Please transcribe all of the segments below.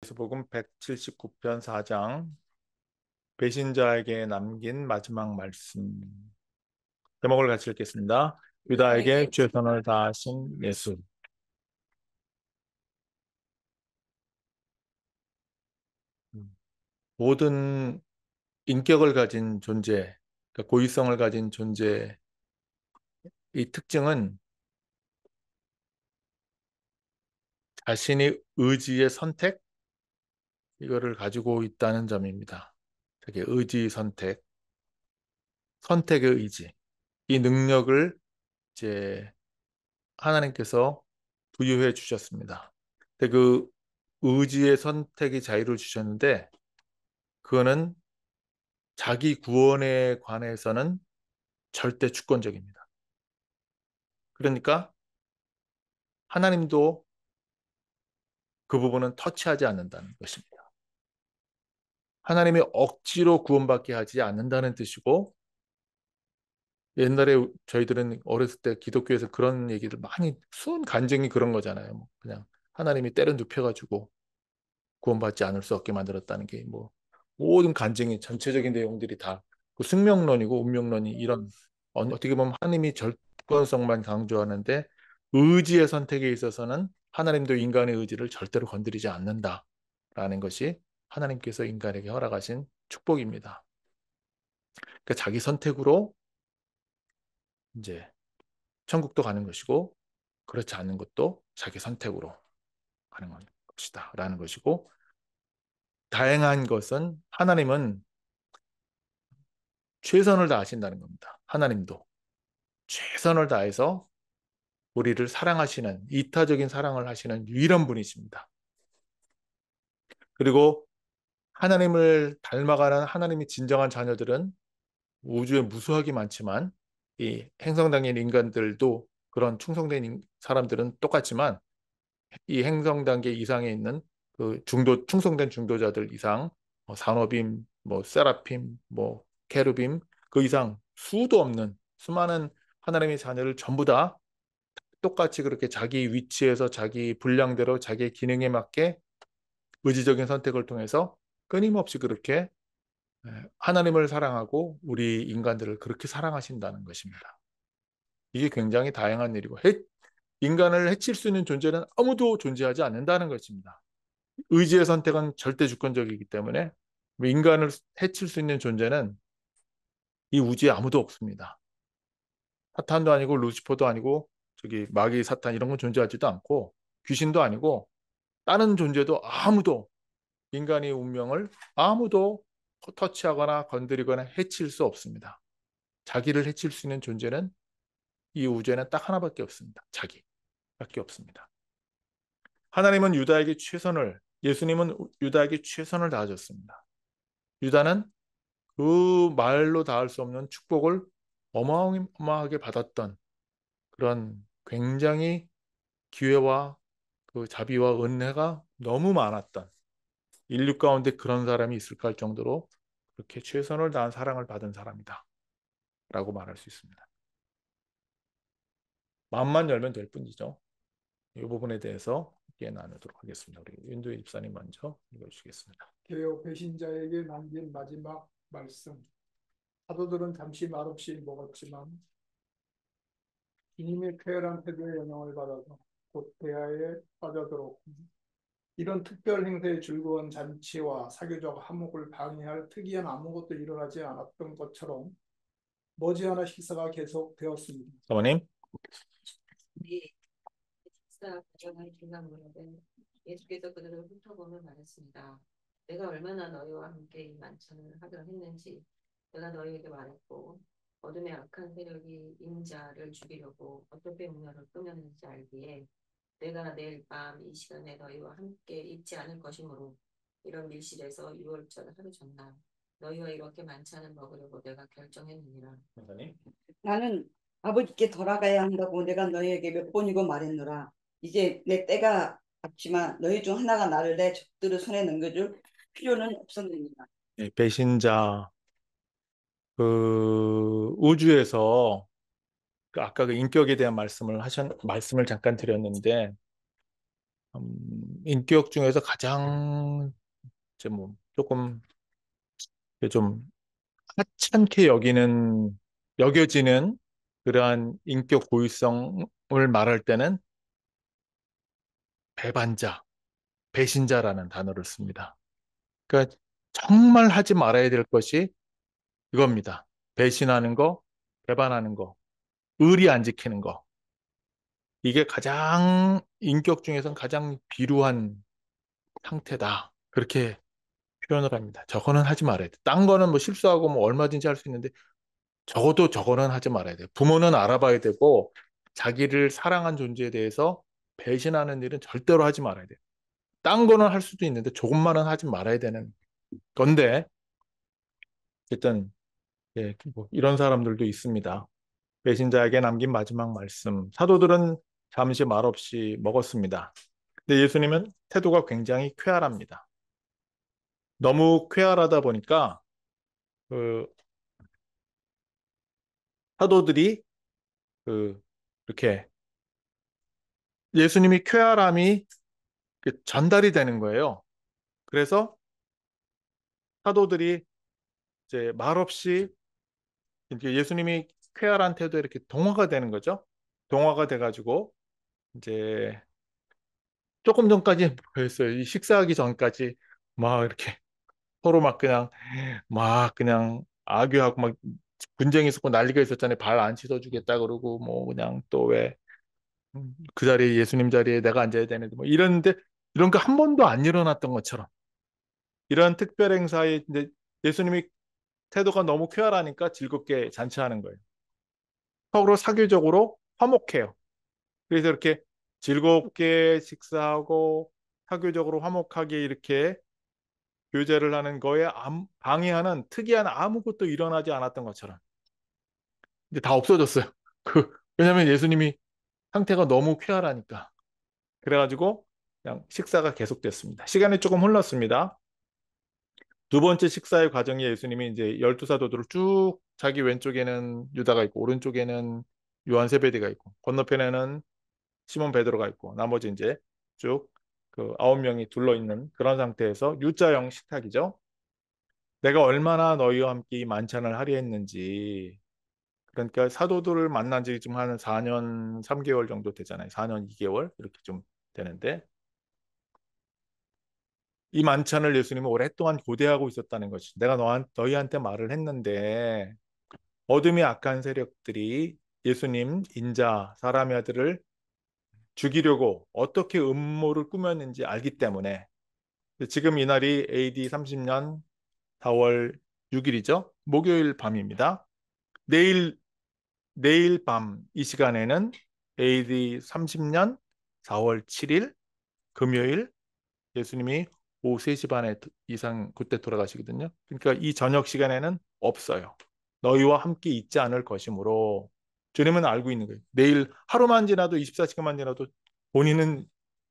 요한복음 179편 4장 배신자에게 남긴 마지막 말씀. 제목을 같이 읽겠습니다. 유다에게 최선을 다하신 예수. 모든 인격을 가진 존재, 그러니까 고유성을 가진 존재의 특징은 자신의 의지의 선택, 이거를 가지고 있다는 점입니다. 되게 의지 선택, 선택의 의지. 이 능력을 이제 하나님께서 부여해 주셨습니다. 근데 그 의지의 선택의 자유를 주셨는데 그거는 자기 구원에 관해서는 절대 주권적입니다. 그러니까 하나님도 그 부분은 터치하지 않는다는 것입니다. 하나님이 억지로 구원받게 하지 않는다는 뜻이고, 옛날에 저희들은 어렸을 때 기독교에서 그런 얘기를 많이, 순 간증이 그런 거잖아요. 뭐 그냥 하나님이 때려 눕혀가지고 구원받지 않을 수 없게 만들었다는 게 뭐 모든 간증의 전체적인 내용들이 다 그 숙명론이고 운명론이 이런 어떻게 보면 하나님이 절권성만 강조하는데 의지의 선택에 있어서는 하나님도 인간의 의지를 절대로 건드리지 않는다라는 것이 하나님께서 인간에게 허락하신 축복입니다. 그러니까 자기 선택으로 이제 천국도 가는 것이고 그렇지 않은 것도 자기 선택으로 가는 것이다라는 것이고, 다행한 것은 하나님은 최선을 다하신다는 겁니다. 하나님도 최선을 다해서 우리를 사랑하시는, 이타적인 사랑을 하시는 유일한 분이십니다. 그리고 하나님을 닮아가는 하나님의 진정한 자녀들은 우주에 무수하게 많지만 이 행성당인 인간들도 그런 충성된 사람들은 똑같지만 이 행성단계 이상에 있는 그 충성된 중도자들 이상, 산업임, 뭐 세라핌, 뭐 케루빔, 그 이상 수도 없는 수많은 하나님의 자녀를 전부 다 똑같이 그렇게 자기 위치에서 자기 분량대로 자기의 기능에 맞게 의지적인 선택을 통해서 끊임없이 그렇게 하나님을 사랑하고 우리 인간들을 그렇게 사랑하신다는 것입니다. 이게 굉장히 다양한 일이고, 인간을 해칠 수 있는 존재는 아무도 존재하지 않는다는 것입니다. 의지의 선택은 절대 주권적이기 때문에 인간을 해칠 수 있는 존재는 이 우주에 아무도 없습니다. 사탄도 아니고 루시퍼도 아니고 저기 마귀 사탄 이런 건 존재하지도 않고 귀신도 아니고 다른 존재도 아무도 인간의 운명을 아무도 터치하거나 건드리거나 해칠 수 없습니다. 자기를 해칠 수 있는 존재는 이 우주에는 딱 하나밖에 없습니다. 자기밖에 없습니다. 하나님은 유다에게 최선을, 예수님은 유다에게 최선을 다하셨습니다. 유다는 그 말로 닿을 수 없는 축복을 어마어마하게 받았던 그런 굉장히 기회와 그 자비와 은혜가 너무 많았던, 인류 가운데 그런 사람이 있을까 할 정도로 그렇게 최선을 다한 사랑을 받은 사람이다 라고 말할 수 있습니다. 마음만 열면 될 뿐이죠. 이 부분에 대해서 함께 나누도록 하겠습니다. 우리 윤두희 집사님 먼저 읽어주시겠습니다. 게요 배신자에게 남긴 마지막 말씀. 사도들은 잠시 말없이 먹었지만 주님의 쾌활한 태도의 영향을 받아서 곧 대화에 빠져들었고, 이런 특별 행사의 즐거운 잔치와 사교적 화목을 방해할 특이한 아무것도 일어나지 않았던 것처럼 머지않아 식사가 계속되었습니다. 사모님. 네, 식사 가정의 중간문화는 예수께서 그들을 훑어보며 말했습니다. 내가 얼마나 너희와 함께 이 만찬을 하려 했는지 내가 너희에게 말했고, 어둠의 악한 세력이 인자를 죽이려고 어떻게 문화를 꾸몄는지 알기에 내가 내일 밤 이 시간에 너희와 함께 있지 않을 것이므로 이런 밀실에서 6월절 하루 전날 너희와 이렇게 만찬을 먹으려고 내가 결정했느니라. 나는 아버지께 돌아가야 한다고 내가 너희에게 몇 번이고 말했노라. 이제 내 때가 앞지만 너희 중 하나가 나를 내 적들의 손에 넘겨줄 필요는 없었느니라. 배신자, 그 우주에서 그 아까 그 인격에 대한 말씀을 잠깐 드렸는데, 인격 중에서 가장 이제 뭐 조금 좀 하찮게 여겨지는 그러한 인격 고유성을 말할 때는 배반자, 배신자라는 단어를 씁니다. 그러니까 정말 하지 말아야 될 것이 이겁니다. 배신하는 거, 배반하는 거, 의리 안 지키는 거. 이게 가장 인격 중에서는 가장 비루한 상태다. 그렇게 표현을 합니다. 저거는 하지 말아야 돼. 딴 거는 뭐 실수하고 뭐 얼마든지 할 수 있는데 적어도 저거는 하지 말아야 돼. 부모는 알아봐야 되고 자기를 사랑한 존재에 대해서 배신하는 일은 절대로 하지 말아야 돼. 딴 거는 할 수도 있는데 조금만은 하지 말아야 되는 건데 어쨌든 예, 뭐 이런 사람들도 있습니다. 배신자에게 남긴 마지막 말씀. 사도들은 잠시 말없이 먹었습니다. 근데 예수님은 태도가 굉장히 쾌활합니다. 너무 쾌활하다 보니까 그 사도들이 그 이렇게 예수님이 쾌활함이 전달이 되는 거예요. 그래서 사도들이 이제 말없이 이렇게 예수님이 쾌활한 태도에 이렇게 동화가 되는 거죠. 동화가 돼가지고 이제 조금 전까지 보였어요. 이 식사하기 전까지 막 이렇게 서로 막 그냥 악유하고 막 분쟁이 있었고 난리가 있었잖아요. 발 안 씻어주겠다 그러고 뭐 그냥 또 왜 그 자리에 예수님 자리에 내가 앉아야 되는데 뭐 이런데 이런 거 한 번도 안 일어났던 것처럼 이런 특별 행사에 이제 예수님이 태도가 너무 쾌활하니까 즐겁게 잔치하는 거예요. 서로 사교적으로 화목해요. 그래서 이렇게 즐겁게 식사하고 사교적으로 화목하게 이렇게 교제를 하는 거에 방해하는 특이한 아무것도 일어나지 않았던 것처럼 이제 다 없어졌어요. 왜냐하면 예수님이 상태가 너무 쾌활하니까. 그래가지고 그냥 식사가 계속됐습니다. 시간이 조금 흘렀습니다. 두 번째 식사의 과정에 예수님이 이제 열두 사도들을 쭉 자기 왼쪽에는 유다가 있고 오른쪽에는 요한 세베대가 있고 건너편에는 시몬 베드로가 있고 나머지 이제 쭉 그 9명이 둘러 있는 그런 상태에서 U자형 식탁이죠. 내가 얼마나 너희와 함께 이 만찬을 하려 했는지 그러니까 사도들을 만난 지 좀 한 4년 3개월 정도 되잖아요. 4년 2개월 이렇게 좀 되는데 이 만찬을 예수님은 오랫동안 고대하고 있었다는 것이 내가 너희한테 말을 했는데 어둠의 악한 세력들이 예수님 인자 사람의 아들을 죽이려고 어떻게 음모를 꾸몄는지 알기 때문에 지금 이날이 AD 30년 4월 6일이죠. 목요일 밤입니다. 내일 내일 밤 이 시간에는 AD 30년 4월 7일 금요일 예수님이 오후 3시 반에 이상 그때 돌아가시거든요. 그러니까 이 저녁 시간에는 없어요. 너희와 함께 있지 않을 것이므로 주님은 알고 있는 거예요. 내일 하루만 지나도 24시간만 지나도 본인은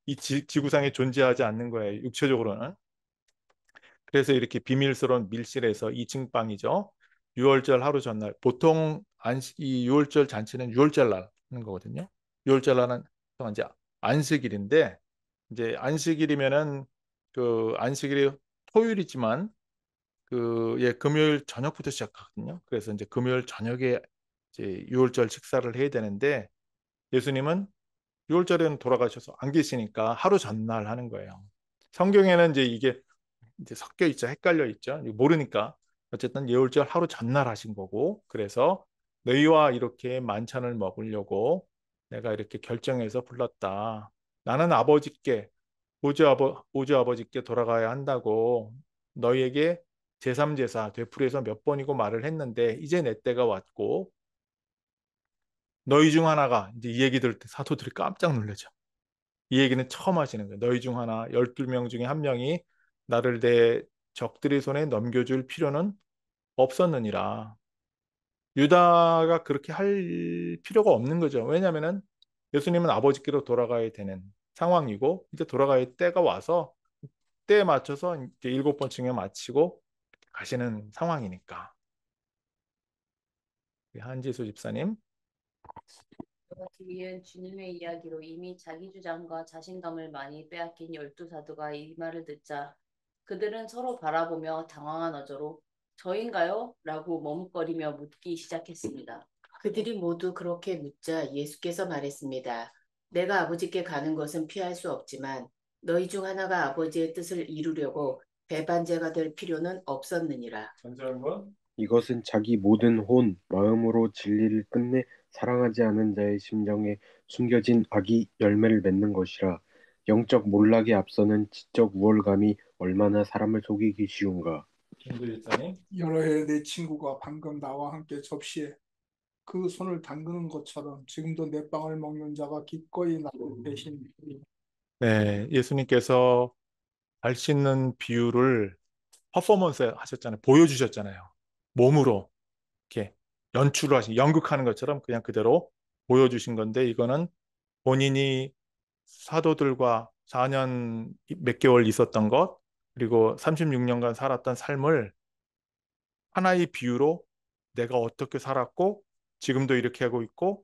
이 지구상에 존재하지 않는 거예요. 육체적으로는. 그래서 이렇게 비밀스러운 밀실에서 2층 방이죠. 6월절 하루 전날 보통 이 6월절 잔치는 6월절 날 하는 거거든요. 6월절 날은 이제 안식일인데 이제 안식일이면은 그 안식일이 토요일이지만 금요일 저녁부터 시작하거든요. 그래서 이제 금요일 저녁에 이제 6월절 식사를 해야 되는데 예수님은 6월절에는 돌아가셔서 안 계시니까 하루 전날 하는 거예요. 성경에는 이제 이게 이제 섞여 있죠. 헷갈려 있죠. 모르니까. 어쨌든 예울절 하루 전날 하신 거고 그래서 너희와 이렇게 만찬을 먹으려고 내가 이렇게 결정해서 불렀다. 나는 아버지께 오주 아버지께 돌아가야 한다고 너희에게 제3제사 되풀이해서 몇 번이고 말을 했는데 이제 내 때가 왔고 너희 중 하나가 이제 이 얘기 들을 때 사도들이 깜짝 놀라죠. 이 얘기는 처음 하시는 거예요. 너희 중 하나, 12명 중에 한 명이 나를 내 적들의 손에 넘겨줄 필요는 없었느니라. 유다가 그렇게 할 필요가 없는 거죠. 왜냐하면 예수님은 아버지께로 돌아가야 되는 상황이고 이제 돌아가야 때가 와서 때에 맞춰서 이제 7번 층에 마치고 가시는 상황이니까. 한지수 집사님. 뒤이은 주님의 이야기로 이미 자기 주장과 자신감을 많이 빼앗긴 12사도가 이 말을 듣자 그들은 서로 바라보며 당황한 어조로 저인가요? 라고 머뭇거리며 묻기 시작했습니다. 그들이 모두 그렇게 묻자 예수께서 말했습니다. 내가 아버지께 가는 것은 피할 수 없지만 너희 중 하나가 아버지의 뜻을 이루려고 배반제가 될 필요는 없었느니라. 전제한 건 이것은 자기 모든 혼, 마음으로 진리를 끝내 사랑하지 않은 자의 심정에 숨겨진 악이 열매를 맺는 것이라. 영적 몰락에 앞서는 지적 우월감이 얼마나 사람을 속이기 쉬운가. 김도일자님. 여러 해 내 친구가 방금 나와 함께 접시에 그 손을 담그는 것처럼 지금도 내 빵을 먹는 자가 기꺼이 나를 대신 네, 예수님께서 발 씻는 비유를 퍼포먼스 하셨잖아요. 보여주셨잖아요. 몸으로 이렇게 연출을 연극하는 것처럼 그냥 그대로 보여주신 건데 이거는 본인이 사도들과 4년 몇 개월 있었던 것 그리고 36년간 살았던 삶을 하나의 비유로 내가 어떻게 살았고 지금도 이렇게 하고 있고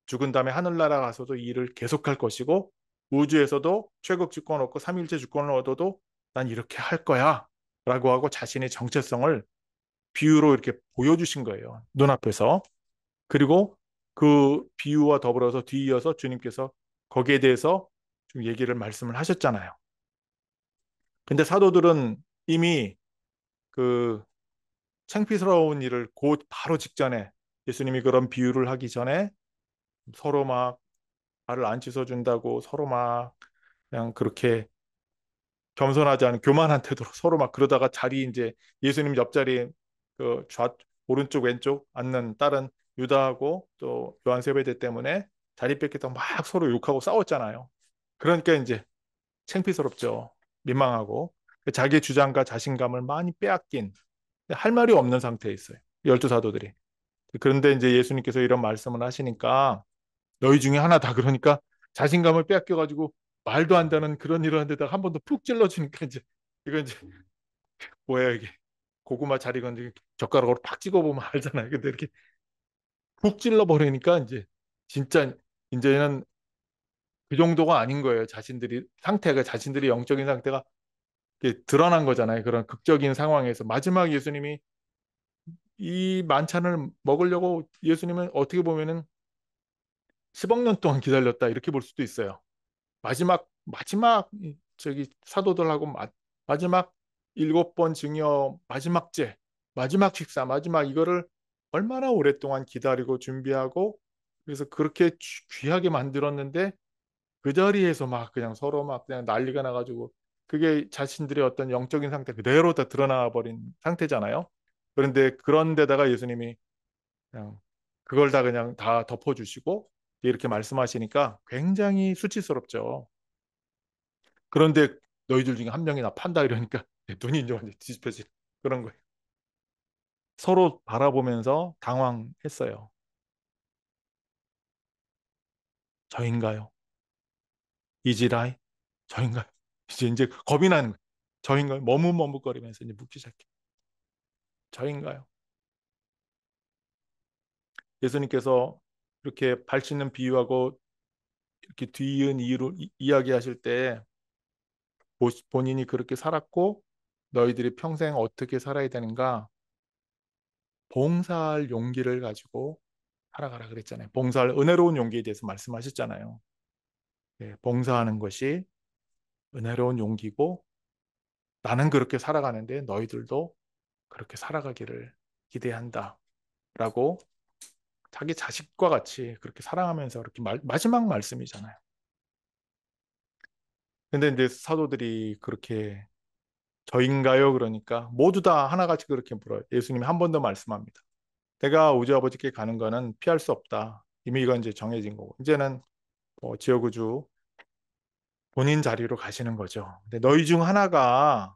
죽은 다음에 하늘나라 가서도 이 일을 계속할 것이고 우주에서도 최고 주권 얻고 삼일째 주권을 얻어도 난 이렇게 할 거야 라고 하고 자신의 정체성을 비유로 이렇게 보여주신 거예요. 눈앞에서. 그리고 그 비유와 더불어서 뒤이어서 주님께서 거기에 대해서 좀 얘기를 말씀을 하셨잖아요. 근데 사도들은 이미 그 창피스러운 일을 곧 바로 직전에 예수님이 그런 비유를 하기 전에 서로 막 발을 안 씻어준다고 서로 막 그냥 그렇게 겸손하지 않은 교만한 태도로 서로 막 그러다가 자리 이제 예수님 옆자리에 그 오른쪽 왼쪽 앉는 다른 유다하고 또 요한 세베대 때문에 자리 뺏겠다고 막 서로 욕하고 싸웠잖아요. 그러니까 이제 창피스럽죠. 민망하고 자기의 주장과 자신감을 많이 빼앗긴 할 말이 없는 상태에 있어요. 열두 사도들이. 그런데 이제 예수님께서 이런 말씀을 하시니까 너희 중에 하나다 그러니까 자신감을 빼앗겨가지고 말도 안 되는 그런 일을 하는데다가 한 번 더 푹 찔러주니까 이제 이거 이제 뭐야 이게 고구마 잘 익었는데 젓가락으로 팍 찍어보면 알잖아요. 근데 이렇게 푹 찔러버리니까 이제 진짜 이제는 그 정도가 아닌 거예요. 자신들이 영적인 상태가 이렇게 드러난 거잖아요. 그런 극적인 상황에서 마지막 예수님이 이 만찬을 먹으려고 예수님은 어떻게 보면은 10억 년 동안 기다렸다 이렇게 볼 수도 있어요. 마지막 저기 사도들하고 마지막 7번 증여 마지막 식사 마지막 이거를 얼마나 오랫동안 기다리고 준비하고 그래서 그렇게 귀하게 만들었는데 그 자리에서 막 그냥 서로 막 그냥 난리가 나가지고 그게 자신들의 어떤 영적인 상태 그대로 다 드러나 버린 상태잖아요. 그런데 그런 데다가 예수님이 그냥 그걸 다 그냥 다 덮어주시고 이렇게 말씀하시니까 굉장히 수치스럽죠. 그런데 너희들 중에 한 명이 나 판다 이러니까 내 눈이 이제 완전 뒤집혀진 그런 거예요. 서로 바라보면서 당황했어요. 저인가요? 이지라이? 저인가요? 이제 겁이 나는 거예요. 저인가요? 머뭇머뭇거리면서 이제 묻기 시작해. 저인가요? 예수님께서 이렇게 발 씻는 비유하고 이렇게 뒤이은 이유로 이야기하실 때 본인이 그렇게 살았고 너희들이 평생 어떻게 살아야 되는가 봉사할 용기를 가지고 살아가라 그랬잖아요. 봉사할 은혜로운 용기에 대해서 말씀하셨잖아요. 예, 봉사하는 것이 은혜로운 용기고 나는 그렇게 살아가는데 너희들도 그렇게 살아가기를 기대한다. 라고 자기 자식과 같이 그렇게 사랑하면서 그렇게 마지막 말씀이잖아요. 근데 이제 사도들이 그렇게 저인가요? 그러니까 모두 다 하나같이 그렇게 물어요. 예수님이 한 번 더 말씀합니다. 내가 우주 아버지께 가는 거는 피할 수 없다. 이미 이건 이제 정해진 거고. 이제는 뭐 지옥우주 본인 자리로 가시는 거죠. 근데 너희 중 하나가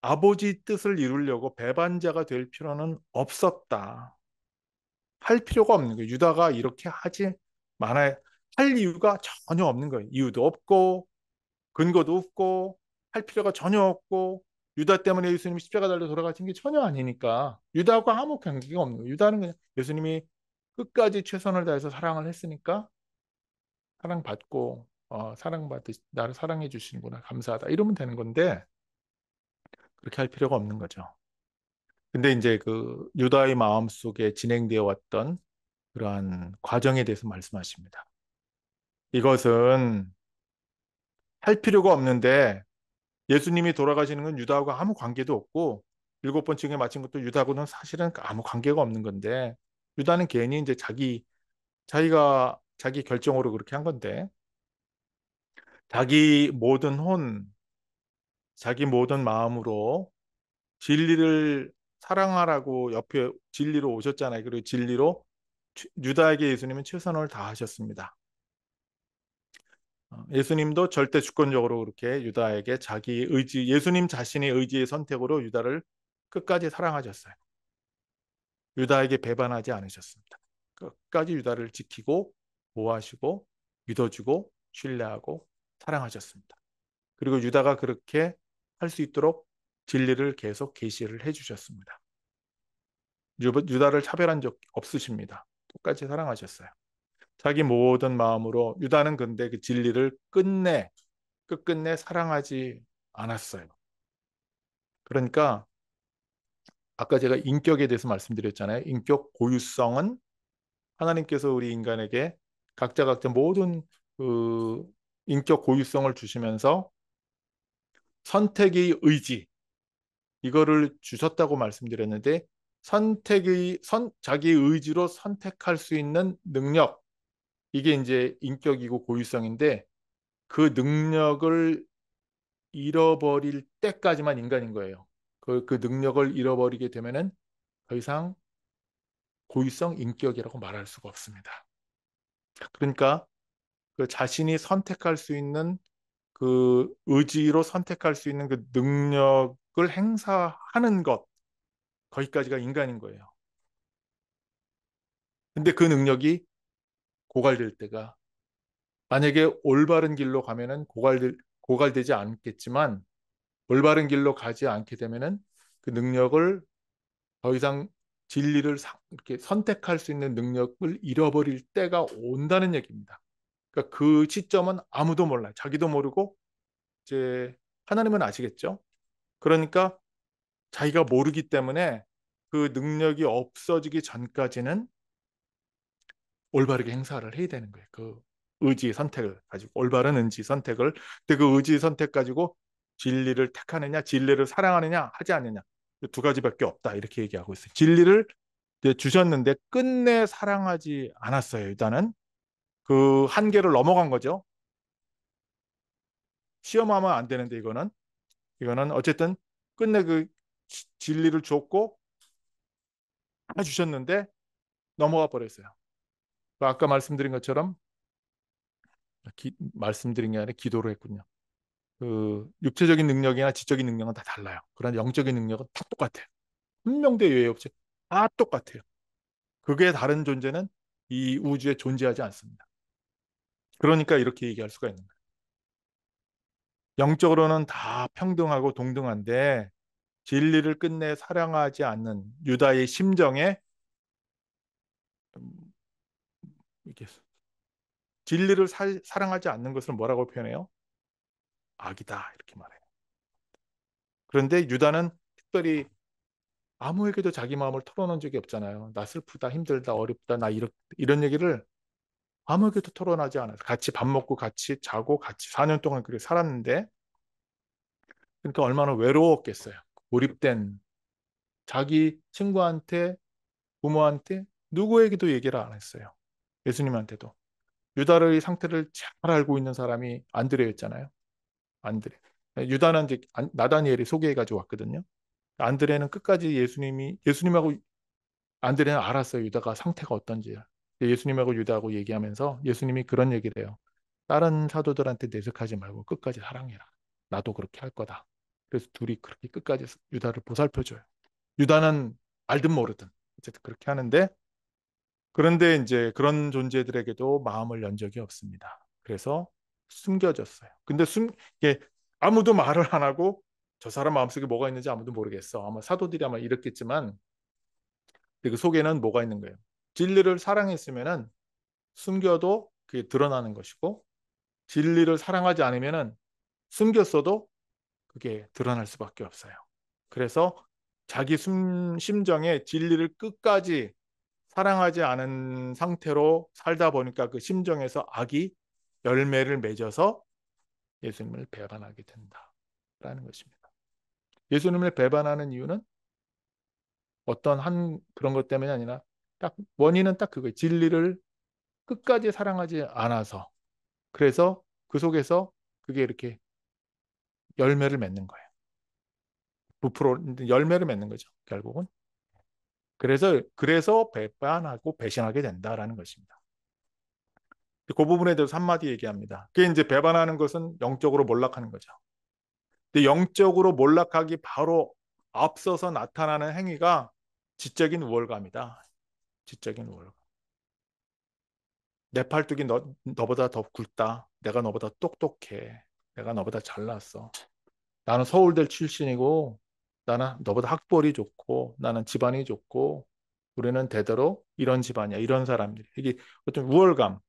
아버지 뜻을 이루려고 배반자가 될 필요는 없었다. 할 필요가 없는 거예요. 유다가 이렇게 하지 말아야 할 이유가 전혀 없는 거예요. 이유도 없고 근거도 없고 할 필요가 전혀 없고 유다 때문에 예수님이 십자가 달려 돌아가신 게 전혀 아니니까 유다하고 아무 관계가 없는 거예요. 유다는 그냥 예수님이 끝까지 최선을 다해서 사랑을 했으니까 사랑받고 나를 사랑해 주시는구나 감사하다 이러면 되는 건데 그렇게 할 필요가 없는 거죠. 근데 이제 그 유다의 마음 속에 진행되어 왔던 그러한 과정에 대해서 말씀하십니다. 이것은 할 필요가 없는데 예수님이 돌아가시는 건 유다하고 아무 관계도 없고 일곱 번 층에 마친 것도 유다하고는 사실은 아무 관계가 없는 건데 유다는 괜히 이제 자기가 자기 결정으로 그렇게 한 건데 자기 모든 자기 모든 마음으로 진리를 사랑하라고 옆에 진리로 오셨잖아요. 그리고 진리로 유다에게 예수님은 최선을 다하셨습니다. 예수님도 절대 주권적으로 그렇게 유다에게 자기 의지, 예수님 자신의 의지의 선택으로 유다를 끝까지 사랑하셨어요. 유다에게 배반하지 않으셨습니다. 끝까지 유다를 지키고 보호하시고 믿어주고 신뢰하고 사랑하셨습니다. 그리고 유다가 그렇게 할 수 있도록 진리를 계속 계시를 해주셨습니다. 유다를 차별한 적 없으십니다. 똑같이 사랑하셨어요. 자기 모든 마음으로 유다는 근데 그 진리를 끝끝내 사랑하지 않았어요. 그러니까 아까 제가 인격에 대해서 말씀드렸잖아요. 인격 고유성은 하나님께서 우리 인간에게 각자 모든 그 인격 고유성을 주시면서 선택의 의지 이거를 주셨다고 말씀드렸는데 자기 의지로 선택할 수 있는 능력 이게 이제 인격이고 고유성인데 그 능력을 잃어버릴 때까지만 인간인 거예요. 그 능력을 잃어버리게 되면은 더 이상 고유성 인격이라고 말할 수가 없습니다. 그러니까 그 자신이 선택할 수 있는 그 의지로 선택할 수 있는 그 능력을 행사하는 것 거기까지가 인간인 거예요. 근데 그 능력이 고갈될 때가 만약에 올바른 길로 가면은 고갈되지 않겠지만 올바른 길로 가지 않게 되면은 그 능력을 더 이상 이렇게 선택할 수 있는 능력을 잃어버릴 때가 온다는 얘기입니다. 그러니까 그 시점은 아무도 몰라요. 자기도 모르고 이제 하나님은 아시겠죠. 그러니까 자기가 모르기 때문에 그 능력이 없어지기 전까지는 올바르게 행사를 해야 되는 거예요. 그 의지 선택을 가지고 올바른 의지 선택을 근데 그 의지 선택 가지고 진리를 택하느냐 진리를 사랑하느냐 하지 않느냐 두 가지밖에 없다 이렇게 얘기하고 있어요. 진리를 이제 주셨는데 끝내 사랑하지 않았어요. 일단은 그 한계를 넘어간 거죠. 시험하면 안 되는데 이거는 어쨌든 끝내 그 진리를 줬고 다 주셨는데 넘어가 버렸어요. 아까 말씀드린 것처럼 말씀드린 게 아니라 기도를 했군요. 그 육체적인 능력이나 지적인 능력은 다 달라요. 그러나 영적인 능력은 다 똑같아요. 한 명도 예외 없이 다 똑같아요. 그게 다른 존재는 이 우주에 존재하지 않습니다. 그러니까 이렇게 얘기할 수가 있는 거예요. 영적으로는 다 평등하고 동등한데 진리를 끝내 사랑하지 않는 유다의 심정에 음, 이게 진리를 사랑하지 않는 것을 뭐라고 표현해요? 악이다 이렇게 말해요. 그런데 유다는 특별히 아무에게도 자기 마음을 털어놓은 적이 없잖아요. 나 슬프다, 힘들다, 어렵다, 이런 얘기를 아무에게도 털어나지 않아요. 같이 밥 먹고 같이 자고 같이 4년 동안 그렇게 살았는데 그러니까 얼마나 외로웠겠어요. 고립된 자기 친구한테 부모한테 누구에게도 얘기를 안 했어요. 예수님한테도. 유다의 상태를 잘 알고 있는 사람이 안드레였잖아요. 안드레. 유다는 이제 나다니엘이 소개해가지고 왔거든요. 안드레는 끝까지 예수님하고 안드레는 알았어요. 유다가 상태가 어떤지. 예수님하고 유다하고 얘기하면서 예수님이 그런 얘기를 해요. 다른 사도들한테 내색하지 말고 끝까지 사랑해라. 나도 그렇게 할 거다. 그래서 둘이 그렇게 끝까지 유다를 보살펴줘요. 유다는 알든 모르든 어쨌든 그렇게 하는데 그런데 이제 그런 존재들에게도 마음을 연 적이 없습니다. 그래서 숨겨졌어요. 근데 이게 아무도 말을 안 하고 저 사람 마음속에 뭐가 있는지 아무도 모르겠어. 아마 사도들이 아마 이랬겠지만 그 속에는 뭐가 있는 거예요. 진리를 사랑했으면은 숨겨도 그게 드러나는 것이고, 진리를 사랑하지 않으면은 숨겼어도 그게 드러날 수밖에 없어요. 그래서 자기 심정에 진리를 끝까지 사랑하지 않은 상태로 살다 보니까 그 심정에서 악이 열매를 맺어서 예수님을 배반하게 된다라는 것입니다. 예수님을 배반하는 이유는 어떤 한 그런 것 때문이 아니라 딱 원인은 딱 그거예요. 진리를 끝까지 사랑하지 않아서. 그래서 그 속에서 그게 이렇게 열매를 맺는 거예요. 부풀어 열매를 맺는 거죠. 결국은. 그래서 배반하고 배신하게 된다라는 것입니다. 그 부분에 대해서 한마디 얘기합니다. 그게 이제 배반하는 것은 영적으로 몰락하는 거죠. 근데 영적으로 몰락하기 바로 앞서서 나타나는 행위가 지적인 우월감이다. 지적인 우월감. 내 팔뚝이 너보다 더 굵다. 내가 너보다 똑똑해. 내가 너보다 잘났어. 나는 서울대 출신이고 나는 너보다 학벌이 좋고 나는 집안이 좋고 우리는 대대로 이런 집안이야. 이런 사람들이. 이게 어떤 우월감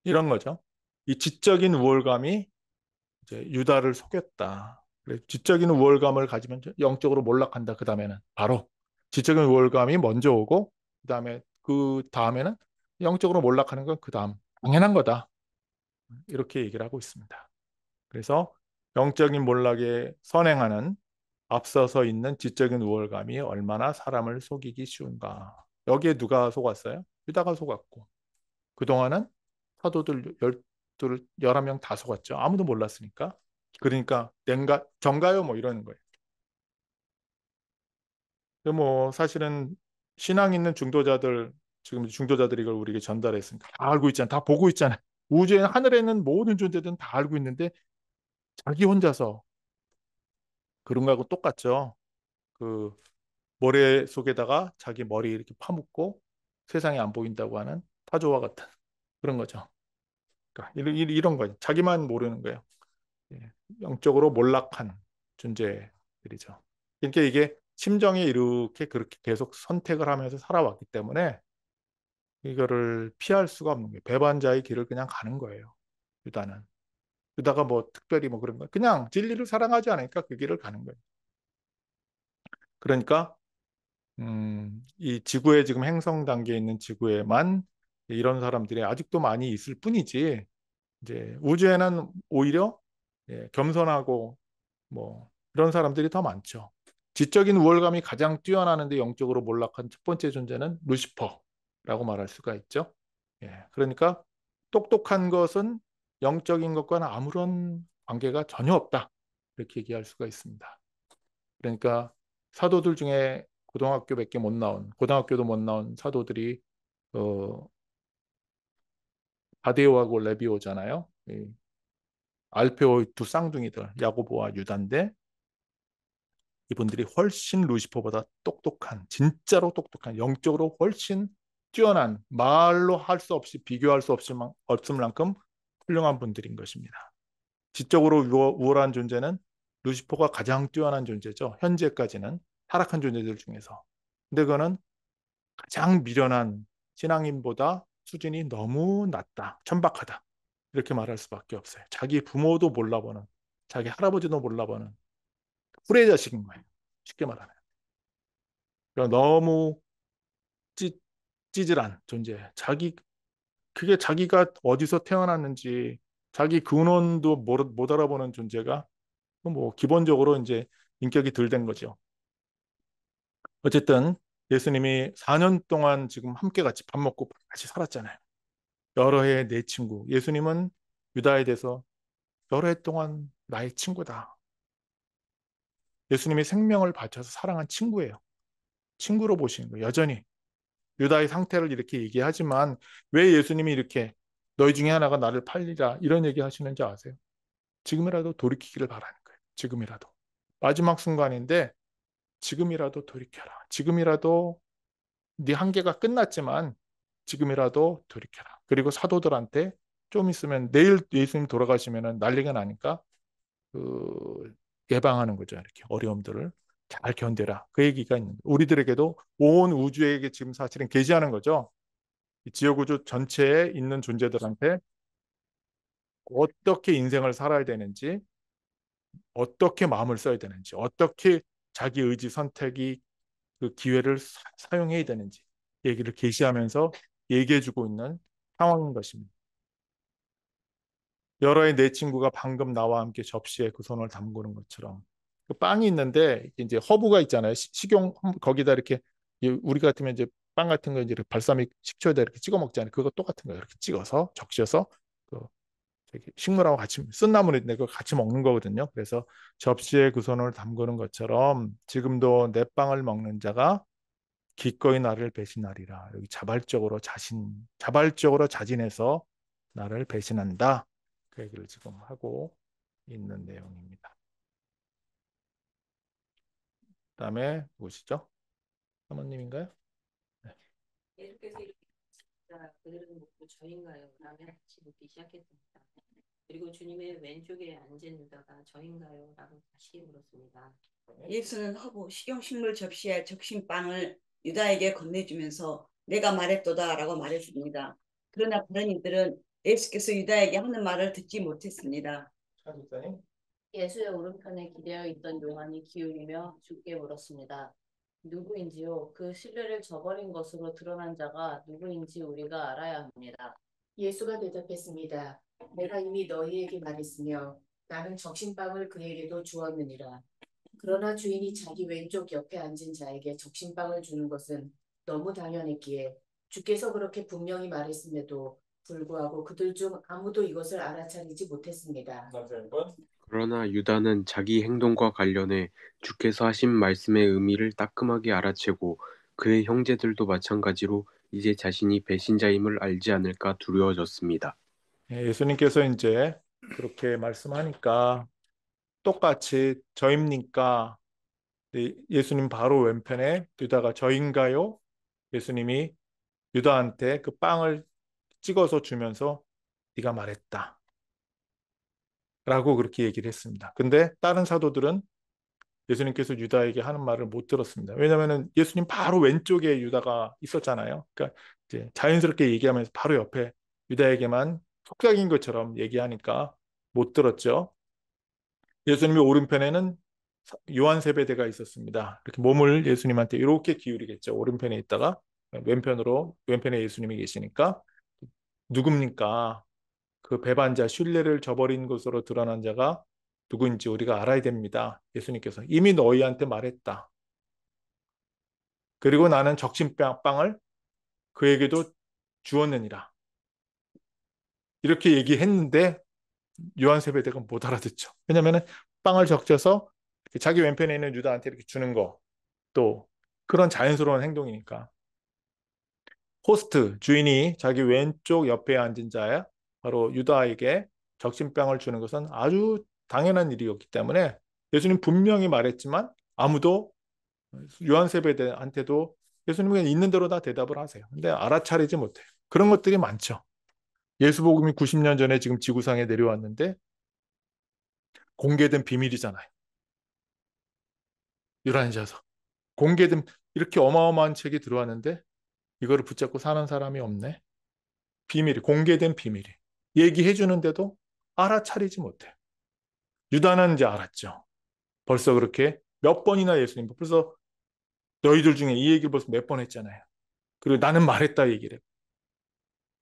이런 거죠. 이 지적인 우월감이 이제 유다를 속였다. 그래서 지적인 우월감을 가지면 영적으로 몰락한다. 그 다음에는 바로 지적인 우월감이 먼저 오고 그 다음에는 영적으로 몰락하는 건 그 다음 당연한 거다. 이렇게 얘기를 하고 있습니다. 그래서 영적인 몰락에 선행하는 앞서서 있는 지적인 우월감이 얼마나 사람을 속이기 쉬운가. 여기에 누가 속았어요? 유다가 속았고 그동안은 사도들 11명 다 속았죠. 아무도 몰랐으니까. 그러니까 정가요 뭐 이러는 거예요. 근데 뭐 사실은 신앙 있는 중도자들 지금 중도자들이 이걸 우리에게 전달했으니까 다 알고 있잖아. 다 보고 있잖아. 우주에 하늘에 있는 모든 존재들은 다 알고 있는데 자기 혼자서 그런 거하고 똑같죠. 그 모래 속에다가 자기 머리 이렇게 파묻고 세상이 안 보인다고 하는 타조와 같은 그런 거죠. 그러니까 이런 거예요. 자기만 모르는 거예요. 예, 영적으로 몰락한 존재들이죠. 그러니까 이게 심정이 이렇게 그렇게 계속 선택을 하면서 살아왔기 때문에 이거를 피할 수가 없는 거예요. 배반자의 길을 그냥 가는 거예요. 유다는. 유다가 뭐 특별히 뭐 그런 거 그냥 진리를 사랑하지 않으니까 그 길을 가는 거예요. 그러니까 이 지구에 지금 행성 단계에 있는 지구에만 이런 사람들이 아직도 많이 있을 뿐이지 이제 우주에는 오히려 겸손하고 뭐 이런 사람들이 더 많죠. 지적인 우월감이 가장 뛰어나는데 영적으로 몰락한 첫 번째 존재는 루시퍼라고 말할 수가 있죠. 그러니까 똑똑한 것은 영적인 것과는 아무런 관계가 전혀 없다. 이렇게 얘기할 수가 있습니다. 그러니까 사도들 중에 고등학교밖에 못 나온, 고등학교도 못 나온 사도들이 바데오하고 레비오잖아요. 알페오의 두 쌍둥이들, 야고보와 유다인데 이분들이 훨씬 루시퍼보다 똑똑한, 진짜로 똑똑한, 영적으로 훨씬 뛰어난, 말로 할 수 없이 비교할 수 없을 만큼 훌륭한 분들인 것입니다. 지적으로 우월한 존재는 루시퍼가 가장 뛰어난 존재죠. 현재까지는 타락한 존재들 중에서. 근데 그거는 가장 미련한 신앙인보다 수준이 너무 낮다, 천박하다. 이렇게 말할 수밖에 없어요. 자기 부모도 몰라보는, 자기 할아버지도 몰라보는 후레 자식인 거예요. 쉽게 말하면. 그러니까 너무 찌, 찌질한 존재. 그게 자기가 어디서 태어났는지, 자기 근원도 못 알아보는 존재가 뭐 기본적으로 이제 인격이 덜 된 거죠. 어쨌든 예수님이 4년 동안 지금 함께 같이 밥 먹고 같이 살았잖아요. 여러 해 내 친구. 예수님은 유다에 대해서 여러 해 동안 나의 친구다. 예수님이 생명을 바쳐서 사랑한 친구예요. 친구로 보시는 거예요. 여전히. 유다의 상태를 이렇게 얘기하지만 왜 예수님이 이렇게 너희 중에 하나가 나를 팔리라 이런 얘기 하시는지 아세요? 지금이라도 돌이키기를 바라는 거예요. 지금이라도. 마지막 순간인데 지금이라도 돌이켜라. 지금이라도 네 한계가 끝났지만 지금이라도 돌이켜라. 그리고 사도들한테 좀 있으면 내일 예수님 돌아가시면 난리가 나니까 예방하는 거죠. 이렇게 어려움들을 잘 견뎌라. 그 얘기가 있는 거예요. 우리들에게도 온 우주에게 지금 사실은 계시하는 거죠. 이 지옥우주 전체에 있는 존재들한테 어떻게 인생을 살아야 되는지, 어떻게 마음을 써야 되는지, 어떻게 자기 의지 선택이 그 기회를 사용해야 되는지 얘기를 계시하면서 얘기해주고 있는 상황인 것입니다. 여러의 내 친구가 방금 나와 함께 접시에 그 손을 담그는 것처럼 그 빵이 있는데 이제 허브가 있잖아요. 식용 거기다 이렇게 우리 같으면 이제 빵 같은 거 이제 발사믹 식초에다 이렇게 찍어 먹잖아요. 그거 똑같은 거예요. 이렇게 찍어서 적셔서 그 저기 식물하고 같이 쓴 나물인데 그거 같이 먹는 거거든요. 그래서 접시에 그 손을 담그는 것처럼 지금도 내 빵을 먹는 자가 기꺼이 나를 배신하리라. 여기 자발적으로 자진해서 나를 배신한다. 그 얘기를 지금 하고 있는 내용입니다. 그다음에 누구시죠? 사모님인가요? 네. 예수께서 이렇게 하시니까 그들은 묻고 저인가요? 라며 다시 묻기 시작했습니다. 그리고 주님의 왼쪽에 앉은 유다가 저인가요? 라고 다시 물었습니다. 예수는 허브 식용식물 접시에 적신 빵을 유다에게 건네주면서 내가 말했도다라고 말했습니다. 그러나 다른 이들은 예수께서 유다에게 하는 말을 듣지 못했습니다. 차국사님. 예수의 오른편에 기대어 있던 요한이 기울이며 주께 물었습니다. 누구인지요? 그 신뢰를 저버린 것으로 드러난 자가 누구인지 우리가 알아야 합니다. 예수가 대답했습니다. 내가 이미 너희에게 말했으며 나는 적신빵을 그에게도 주었느니라. 그러나 주인이 자기 왼쪽 옆에 앉은 자에게 적신빵을 주는 것은 너무 당연했기에 주께서 그렇게 분명히 말했음에도 불구하고 그들 중 아무도 이것을 알아차리지 못했습니다. 그러나 유다는 자기 행동과 관련해 주께서 하신 말씀의 의미를 따끔하게 알아채고 그의 형제들도 마찬가지로 이제 자신이 배신자임을 알지 않을까 두려워졌습니다. 예수님께서 이제 그렇게 말씀하니까 똑같이 저입니까? 예수님 바로 왼편에 유다가 저인가요? 예수님이 유다한테 그 빵을 찍어서 주면서 네가 말했다. 라고 그렇게 얘기를 했습니다. 근데 다른 사도들은 예수님께서 유다에게 하는 말을 못 들었습니다. 왜냐하면 예수님 바로 왼쪽에 유다가 있었잖아요. 그러니까 이제 자연스럽게 얘기하면서 바로 옆에 유다에게만 속삭인 것처럼 얘기하니까 못 들었죠. 예수님의 오른편에는 요한 세베대가 있었습니다. 이렇게 몸을 예수님한테 이렇게 기울이겠죠. 오른편에 있다가 왼편에 예수님이 계시니까 누굽니까? 그 배반자 신뢰를 저버린 것으로 드러난 자가 누구인지 우리가 알아야 됩니다. 예수님께서 이미 너희한테 말했다. 그리고 나는 적신빵을 그에게도 주었느니라. 이렇게 얘기했는데 요한 세베대가 못 알아듣죠. 왜냐하면 빵을 적셔서 자기 왼편에 있는 유다한테 이렇게 주는 거 또 그런 자연스러운 행동이니까. 호스트 주인이 자기 왼쪽 옆에 앉은 자야 바로 유다에게 적신병을 주는 것은 아주 당연한 일이었기 때문에 예수님 분명히 말했지만 아무도 요한 세베대한테도 예수님은 있는 대로 다 대답을 하세요. 근데 알아차리지 못해요. 그런 것들이 많죠. 예수복음이 90년 전에 지금 지구상에 내려왔는데 공개된 비밀이잖아요. 유란시아서 공개된 이렇게 어마어마한 책이 들어왔는데 이거를 붙잡고 사는 사람이 없네. 비밀이 공개된 비밀이 얘기해 주는데도 알아차리지 못해. 유다는 이제 알았죠. 벌써 그렇게 몇 번이나 예수님 벌써 너희들 중에 이 얘기를 벌써 몇 번 했잖아요. 그리고 나는 말했다 얘기를.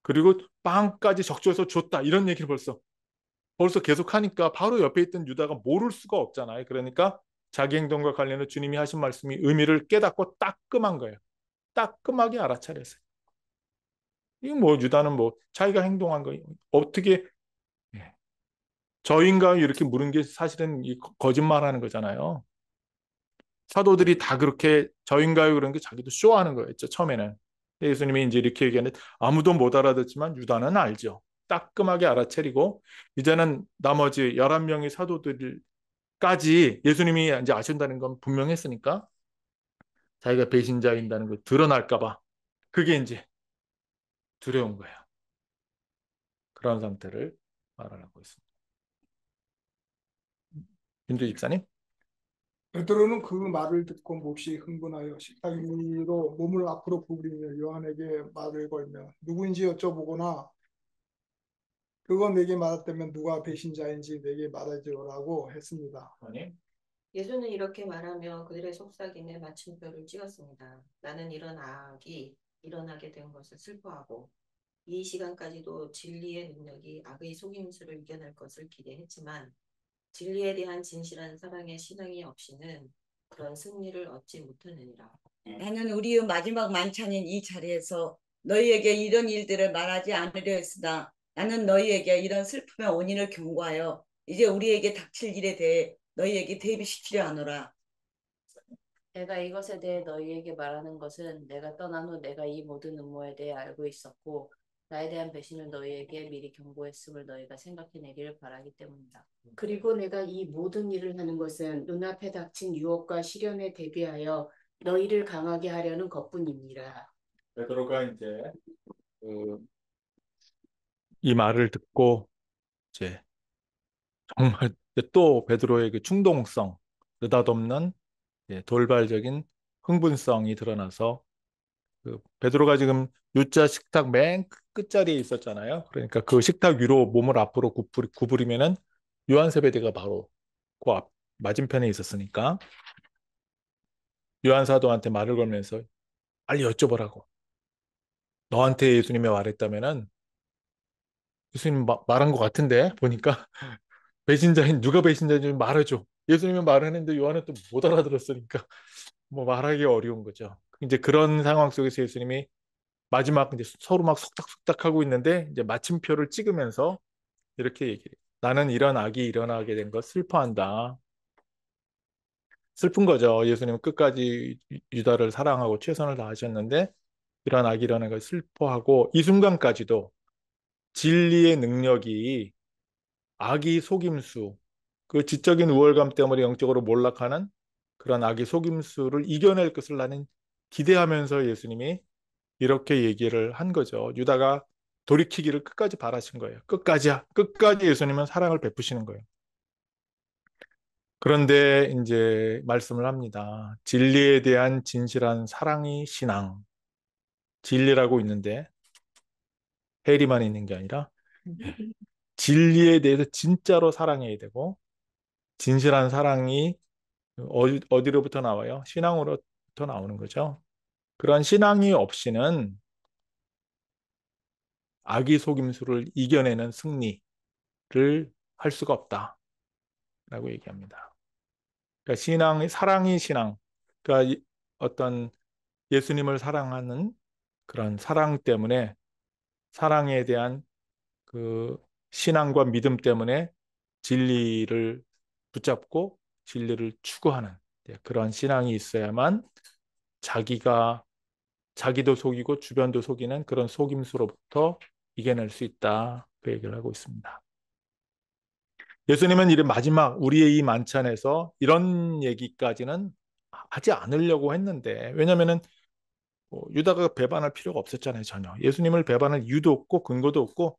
그리고 빵까지 적셔서 줬다 이런 얘기를 벌써 계속하니까 바로 옆에 있던 유다가 모를 수가 없잖아요. 그러니까 자기 행동과 관련해 주님이 하신 말씀이 의미를 깨닫고 따끔한 거예요. 따끔하게 알아차렸어요. 이 뭐 유다는 뭐 자기가 행동한 거 어떻게 저인가요? 이렇게 물은 게 사실은 거짓말하는 거잖아요. 사도들이 다 그렇게 저인가요? 그런 게 자기도 쇼하는 거였죠. 처음에는. 예수님이 이제 이렇게 얘기하는데 아무도 못 알아듣지만 유다는 알죠. 따끔하게 알아차리고 이제는 나머지 11명의 사도들까지 예수님이 이제 아신다는 건 분명했으니까 자기가 배신자인다는 걸 드러날까 봐 그게 이제 두려운 거예요. 그런 상태를 말하고 있습니다. 윤두 집사님? 베드로는 그 말을 듣고 몹시 흥분하여 식탁 위로 몸을 앞으로 구부리며 요한에게 말을 걸며 누구인지 여쭤보거나 그거 내게 말했다면 누가 배신자인지 내게 말하지라고 했습니다. 아니, 예수는 이렇게 말하며 그들의 속삭임에 마침표를 찍었습니다. 나는 이런 악이 일어나게 된 것을 슬퍼하고 이 시간까지도 진리의 능력이 악의 속임수를 이겨낼 것을 기대했지만 진리에 대한 진실한 사랑의 신앙이 없이는 그런 승리를 얻지 못하느니라. 나는 우리의 마지막 만찬인 이 자리에서 너희에게 이런 일들을 말하지 않으려 했으나 나는 너희에게 이런 슬픔의 원인을 경고하여 이제 우리에게 닥칠 일에 대해 너희에게 대비시키려 하노라. 내가 이것에 대해 너희에게 말하는 것은 내가 떠난 후 내가 이 모든 음모에 대해 알고 있었고 나에 대한 배신을 너희에게 미리 경고했음을 너희가 생각해내기를 바라기 때문이다. 그리고 내가 이 모든 일을 하는 것은 눈앞에 닥친 유혹과 시련에 대비하여 너희를 강하게 하려는 것뿐이니라. 베드로가 이제 그, 이 말을 듣고 이제 정말 또 베드로의 그 충동성, 느닷없는 돌발적인 흥분성이 드러나서 그 베드로가 지금 U자 식탁 맨 끝자리에 있었잖아요. 그러니까 그 식탁 위로 몸을 앞으로 구부리면은 요한 세베대가 바로 그 앞 맞은편에 있었으니까 요한 사도한테 말을 걸면서 빨리 여쭤보라고. 너한테 예수님이 말했다면은 예수님 말한 것 같은데 보니까 배신자인 누가 배신자인지 말해줘. 예수님이 말하는데 요한은 또 못 알아들었으니까 뭐 말하기 어려운 거죠. 이제 그런 상황 속에서 예수님이 마지막 이제 서로 막 속닥속닥 하고 있는데 이제 마침표를 찍으면서 이렇게 얘기해요. 나는 이런 악이 일어나게 된 것 슬퍼한다. 슬픈 거죠. 예수님은 끝까지 유다를 사랑하고 최선을 다하셨는데 이런 악이 일어나는 걸 슬퍼하고 이 순간까지도 진리의 능력이 악이 속임수, 그 지적인 우월감 때문에 영적으로 몰락하는 그런 악의 속임수를 이겨낼 것을 나는 기대하면서 예수님이 이렇게 얘기를 한 거죠. 유다가 돌이키기를 끝까지 바라신 거예요. 끝까지 예수님은 사랑을 베푸시는 거예요. 그런데 이제 말씀을 합니다. 진리에 대한 진실한 사랑이 신앙. 진리라고 있는데 해리만 있는 게 아니라 진리에 대해서 진짜로 사랑해야 되고 진실한 사랑이 어디로부터 나와요? 신앙으로부터 나오는 거죠. 그런 신앙이 없이는 악의 속임수를 이겨내는 승리를 할 수가 없다라고 얘기합니다. 그러니까 사랑이 신앙. 그러니까 어떤 예수님을 사랑하는 그런 사랑 때문에 사랑에 대한 그 신앙과 믿음 때문에 진리를 붙잡고 진리를 추구하는 그런 신앙이 있어야만 자기도 속이고 주변도 속이는 그런 속임수로부터 이겨낼 수 있다. 그 얘기를 하고 있습니다. 예수님은 이런 마지막 우리의 이 만찬에서 이런 얘기까지는 하지 않으려고 했는데 왜냐면은 유다가 배반할 필요가 없었잖아요, 전혀. 예수님을 배반할 이유도 없고 근거도 없고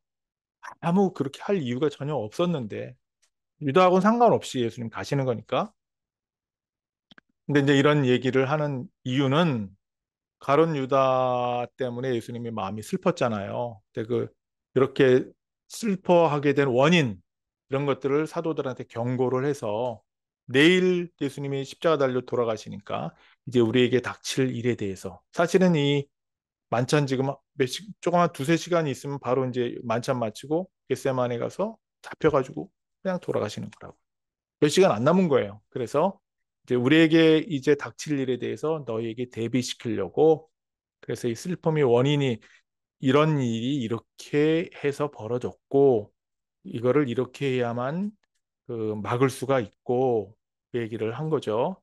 아무 그렇게 할 이유가 전혀 없었는데 유다하고는 상관없이 예수님 가시는 거니까. 근데 이제 이런 얘기를 하는 이유는 가룟 유다 때문에 예수님의 마음이 슬펐잖아요. 근데 이렇게 슬퍼하게 된 원인 이런 것들을 사도들한테 경고를 해서 내일 예수님이 십자가 달려 돌아가시니까 이제 우리에게 닥칠 일에 대해서 사실은 이 만찬 지금 조금 한 두세 시간이 있으면 바로 이제 만찬 마치고 겟세마네 가서 잡혀가지고 그냥 돌아가시는 거라고. 몇 시간 안 남은 거예요. 그래서 이제 우리에게 이제 닥칠 일에 대해서 너희에게 대비시키려고 그래서 이 슬픔의 원인이 이런 일이 이렇게 해서 벌어졌고 이거를 이렇게 해야만 막을 수가 있고 그 얘기를 한 거죠.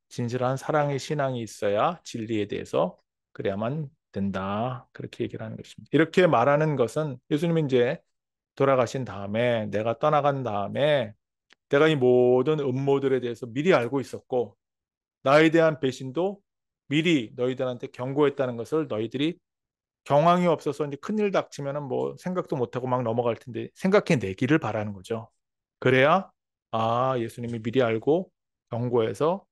진실한 사랑의 신앙이 있어야 진리에 대해서 그래야만 된다. 그렇게 얘기를 하는 것입니다. 이렇게 말하는 것은 예수님이 이제 돌아가신 다음에 내가 떠나간 다음에 내가 이 모든 음모들에 대해서 미리 알고 있었고 나에 대한 배신도 미리 너희들한테 경고했다는 것을 너희들이 경황이 없어서 이제 큰일 닥치면은 뭐 생각도 못하고 막 넘어갈 텐데 생각해내기를 바라는 거죠. 그래야 예수님이 미리 알고 경고해서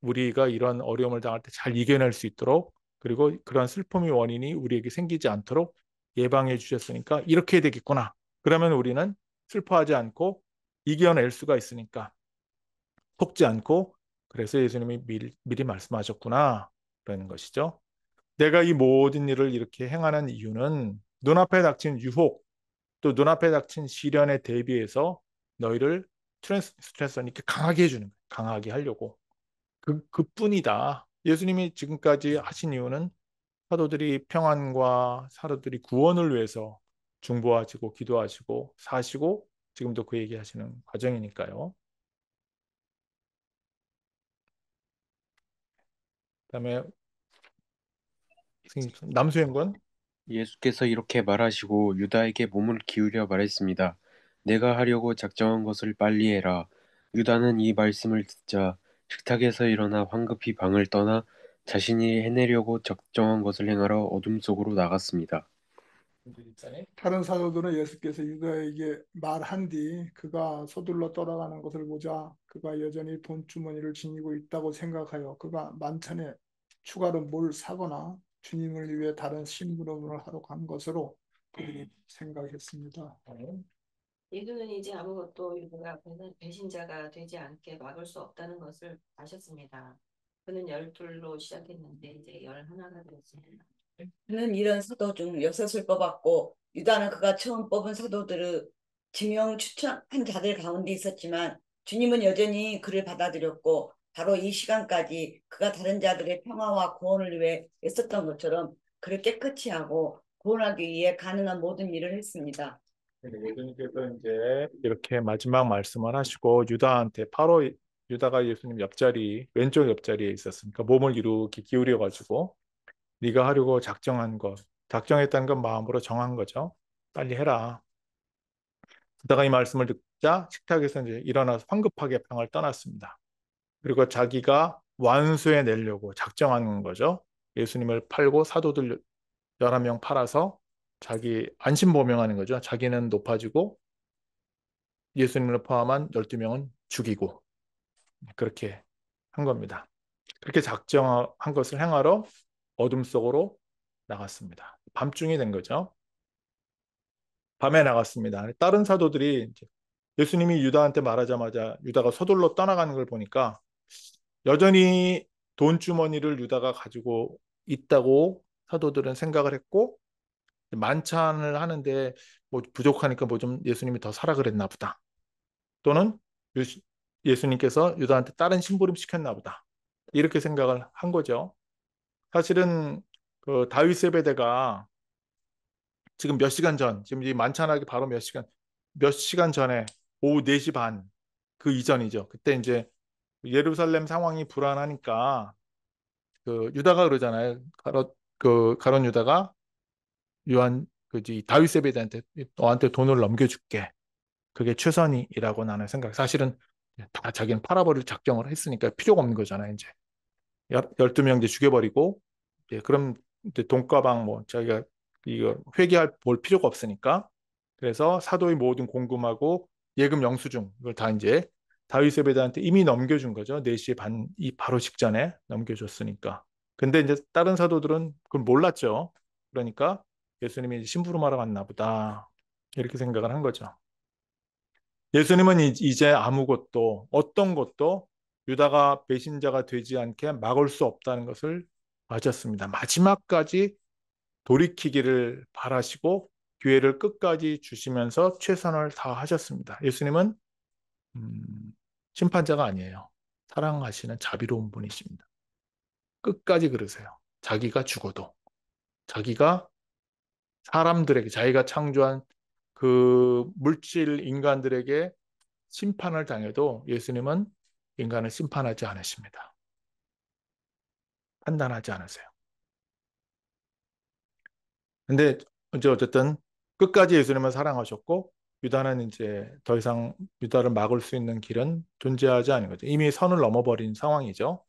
우리가 이런 어려움을 당할 때 잘 이겨낼 수 있도록 그리고 그런 슬픔의 원인이 우리에게 생기지 않도록 예방해 주셨으니까 이렇게 해야 되겠구나. 그러면 우리는 슬퍼하지 않고 이겨낼 수가 있으니까 속지 않고 그래서 예수님이 미리 말씀하셨구나. 라는 것이죠. 내가 이 모든 일을 이렇게 행하는 이유는 눈앞에 닥친 유혹 또 눈앞에 닥친 시련에 대비해서 너희를 스트레스는 이렇게 강하게 해주는 거예요. 강하게 하려고. 그뿐이다. 예수님이 지금까지 하신 이유는 사도들이 평안과 사도들이 구원을 위해서 중보하시고 기도하시고 사시고 지금도 그 얘기하시는 과정이니까요. 그다음에 남수행군 예수께서 이렇게 말하시고 유다에게 몸을 기울여 말했습니다. 내가 하려고 작정한 것을 빨리 해라. 유다는 이 말씀을 듣자 식탁에서 일어나 황급히 방을 떠나 자신이 해내려고 작정한 것을 행하러 어둠 속으로 나갔습니다. 다른 사도들은 예수께서 유다에게 말한 뒤 그가 서둘러 떠나가는 것을 보자 그가 여전히 돈주머니를 지니고 있다고 생각하여 그가 만찬에 추가로 뭘 사거나 주님을 위해 다른 심부름을 하러 간 것으로 그들이 생각했습니다. 이들은 이제 아무것도 유다가 배신자가 되지 않게 막을 수 없다는 것을 아셨습니다. 그는 12로 시작했는데 이제 11가 되었습니다. 그는 이런 사도 중 6을 뽑았고 유다는 그가 처음 뽑은 사도들을 지명 추천한 자들 가운데 있었지만 주님은 여전히 그를 받아들였고 바로 이 시간까지 그가 다른 자들의 평화와 구원을 위해 애썼던 것처럼 그를 깨끗이 하고 구원하기 위해 가능한 모든 일을 했습니다. 예수님께서 이제 이렇게 마지막 말씀을 하시고 유다한테 바로 유다가 예수님 옆자리 왼쪽 옆자리에 있었으니까 몸을 이렇게 기울여 가지고 네가 하려고 작정한 것 작정했다는 건 마음으로 정한 거죠. 빨리 해라. 유다가 이 말씀을 듣자 식탁에서 이제 일어나서 황급하게 방을 떠났습니다. 그리고 자기가 완수해 내려고 작정한 거죠. 예수님을 팔고 사도들 11명 팔아서 자기 안심보명하는 거죠. 자기는 높아지고 예수님을 포함한 12명은 죽이고 그렇게 한 겁니다. 그렇게 작정한 것을 행하러 어둠 속으로 나갔습니다. 밤중이 된 거죠. 밤에 나갔습니다. 다른 사도들이 예수님이 유다한테 말하자마자 유다가 서둘러 떠나가는 걸 보니까 여전히 돈 주머니를 유다가 가지고 있다고 사도들은 생각을 했고 만찬을 하는데 뭐 부족하니까 뭐 좀 예수님이 더 사라 그랬나 보다. 또는 예수님께서 유다한테 다른 심부름 시켰나 보다. 이렇게 생각을 한 거죠. 사실은 그 다윗 세베대가 지금 몇 시간 전, 지금 이 만찬하기 바로 몇 시간 전에 오후 4시 반, 그 이전이죠. 그때 이제 예루살렘 상황이 불안하니까 그 유다가 그러잖아요. 가론 유다가 요한 그지 다윗 세베대한테 너한테 돈을 넘겨줄게. 그게 최선이라고 나는 생각. 사실은 다 자기는 팔아버릴 작정을 했으니까 필요가 없는 거잖아요. 이제 12명 이제 죽여버리고 이제 그럼 이제 돈가방 뭐 자기가 이거 회개할 볼 필요가 없으니까 그래서 사도의 모든 공금하고 예금 영수증 이걸 다 이제 다윗 세베드한테 이미 넘겨준 거죠. 4시 반 이 바로 직전에 넘겨줬으니까. 근데 이제 다른 사도들은 그걸 몰랐죠. 그러니까 예수님이 심부름하러 갔나 보다 이렇게 생각을 한 거죠. 예수님은 이제 아무것도 어떤 것도 유다가 배신자가 되지 않게 막을 수 없다는 것을 아셨습니다. 마지막까지 돌이키기를 바라시고 기회를 끝까지 주시면서 최선을 다하셨습니다. 예수님은 심판자가 아니에요. 사랑하시는 자비로운 분이십니다. 끝까지 그러세요. 자기가 죽어도 자기가 사람들에게 자기가 창조한 그 물질 인간들에게 심판을 당해도 예수님은 인간을 심판하지 않으십니다. 판단하지 않으세요. 근데 이제 어쨌든 끝까지 예수님을 사랑하셨고 유다는 이제 더 이상 유다를 막을 수 있는 길은 존재하지 않은 거죠. 이미 선을 넘어버린 상황이죠.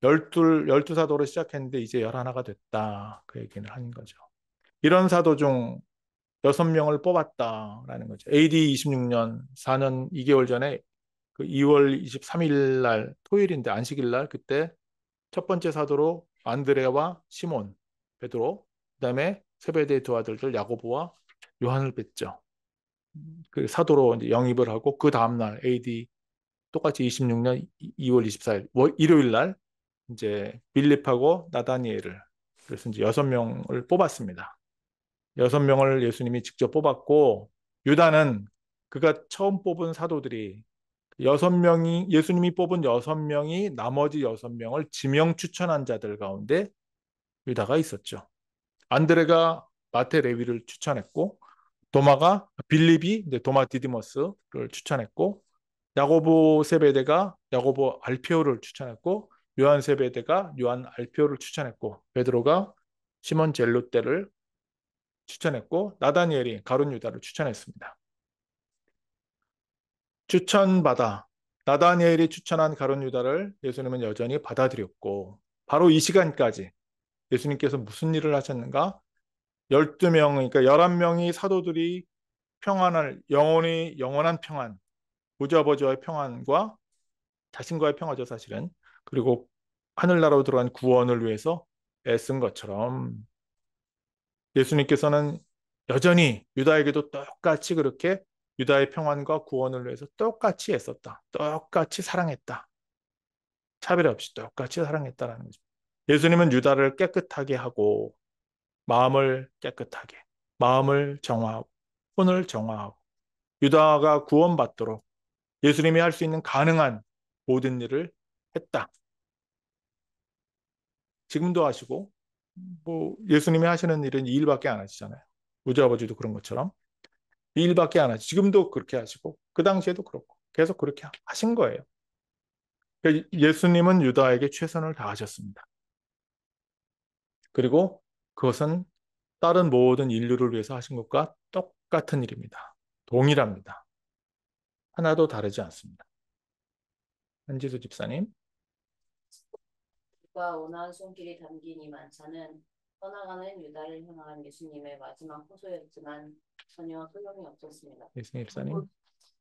열두 사도로 시작했는데 이제 11가 됐다. 그 얘기를 하는 거죠. 이런 사도 중 6명을 뽑았다라는 거죠. AD 26년 4년 2개월 전에 그 2월 23일 날 토요일인데 안식일 날 그때 첫 번째 사도로 안드레와 시몬, 베드로, 그다음에 세베대의 두 아들들 야고보와 요한을 뵙죠. 그 사도로 이제 영입을 하고 그 다음 날 AD 똑같이 26년 2월 24일 일요일 날 이제 빌립하고 나다니엘을 그래서 이제 6명을 뽑았습니다. 6명을 예수님이 직접 뽑았고 유다는 그가 처음 뽑은 사도들이 6명이 예수님이 뽑은 6명이 나머지 6명을 지명 추천한 자들 가운데 유다가 있었죠. 안드레가 마테 레위를 추천했고 도마가 빌립이 이제 도마 디디머스를 추천했고 야고보 세베대가 야고보 알페오를 추천했고 요한 세베대가 요한 알페오를 추천했고 베드로가 시몬 젤로떼를 추천했고 나다니엘이 가룟 유다를 추천했습니다. 추천받아 나다니엘이 추천한 가룟 유다를 예수님은 여전히 받아들였고 바로 이 시간까지 예수님께서 무슨 일을 하셨는가? 12명 그러니까 11명이 사도들이 평안을 영원한 평안 보좌 아버지와의 평안과 자신과의 평화죠 사실은 그리고 하늘나라로 들어간 구원을 위해서 애쓴 것처럼 예수님께서는 여전히 유다에게도 똑같이 그렇게 유다의 평안과 구원을 위해서 똑같이 애썼다. 똑같이 사랑했다. 차별 없이 똑같이 사랑했다라는 거죠. 예수님은 유다를 깨끗하게 하고 마음을 깨끗하게 마음을 정화하고 혼을 정화하고 유다가 구원받도록 예수님이 할 수 있는 가능한 모든 일을 했다. 지금도 하시고 뭐 예수님이 하시는 일은 이 일밖에 안 하시잖아요. 우주 아버지도 그런 것처럼 이 일밖에 안 하시. 지금도 그렇게 하시고 그 당시에도 그렇고 계속 그렇게 하신 거예요. 그러니까 예수님은 유다에게 최선을 다하셨습니다. 그리고 그것은 다른 모든 인류를 위해서 하신 것과 똑같은 일입니다. 동일합니다. 하나도 다르지 않습니다. 한지수 집사님. 과 온화한 손길이 담긴 이 만찬은 떠나가는 유다를 향한 예수님의 마지막 호소였지만 전혀 소용이 없었습니다. 예수님 집사님.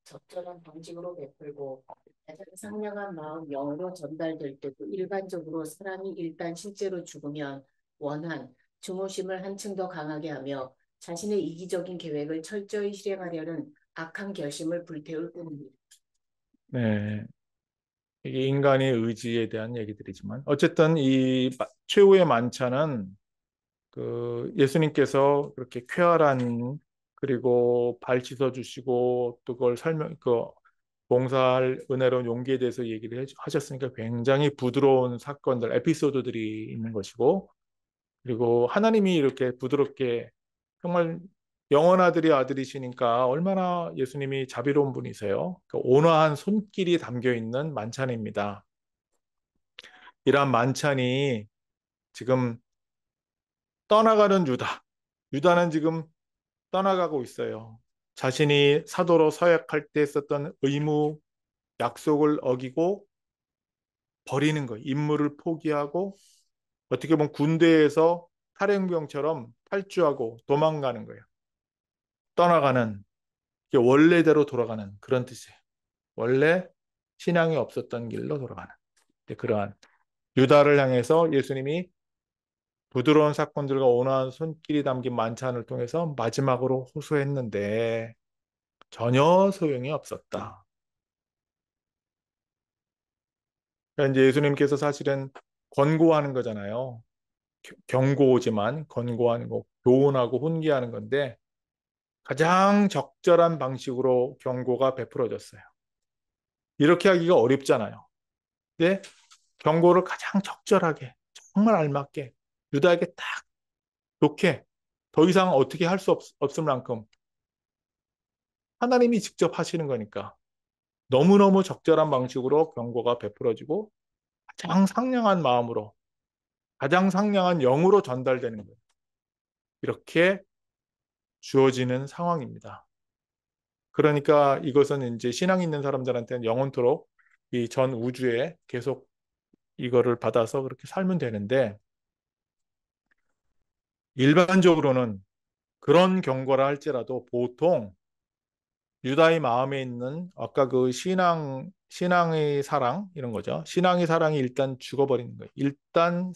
적절한 방식으로 베풀고 가장 상냥한 마음 영으로 전달될 때도 일반적으로 사람이 일단 실제로 죽으면 원한 증오심을 한층 더 강하게 하며 자신의 이기적인 계획을 철저히 실행하려는 악한 결심을 불태울 뿐입니다. 네. 이게 인간의 의지에 대한 얘기들이지만 어쨌든 이 최후의 만찬은 그 예수님께서 그렇게 쾌활한 그리고 발 씻어 주시고 또 그걸 봉사할 은혜로운 용기에 대해서 얘기를 하셨으니까 굉장히 부드러운 사건들 에피소드들이 있는 것이고 그리고 하나님이 이렇게 부드럽게 정말 영원아들이 아들이시니까 얼마나 예수님이 자비로운 분이세요. 그 온화한 손길이 담겨 있는 만찬입니다. 이러한 만찬이 지금 떠나가는 유다는 지금 떠나가고 있어요. 자신이 사도로 서약할 때 썼던 의무, 약속을 어기고 버리는 거예요. 임무를 포기하고 어떻게 보면 군대에서 탈영병처럼 탈주하고 도망가는 거예요. 떠나가는, 원래대로 돌아가는 그런 뜻이에요. 원래 신앙이 없었던 길로 돌아가는. 그러한 유다를 향해서 예수님이 부드러운 사건들과 온화한 손길이 담긴 만찬을 통해서 마지막으로 호소했는데 전혀 소용이 없었다. 그러니까 이제 예수님께서 사실은 권고하는 거잖아요. 경고지만 권고하는 거, 교훈하고 훈계하는 건데 가장 적절한 방식으로 경고가 베풀어졌어요. 이렇게 하기가 어렵잖아요. 근데 경고를 가장 적절하게, 정말 알맞게, 유다에게 딱 좋게, 더 이상 어떻게 할 수 없을 만큼 하나님이 직접 하시는 거니까 너무너무 적절한 방식으로 경고가 베풀어지고 가장 상냥한 마음으로, 가장 상냥한 영으로 전달되는 거예요. 이렇게 주어지는 상황입니다. 그러니까 이것은 이제 신앙 있는 사람들한테는 영원토록 이 전 우주에 계속 이거를 받아서 그렇게 살면 되는데 일반적으로는 그런 경고라 할지라도 보통 유다의 마음에 있는 아까 그 신앙의 사랑 이런 거죠. 신앙의 사랑이 일단 죽어버리는 거예요. 일단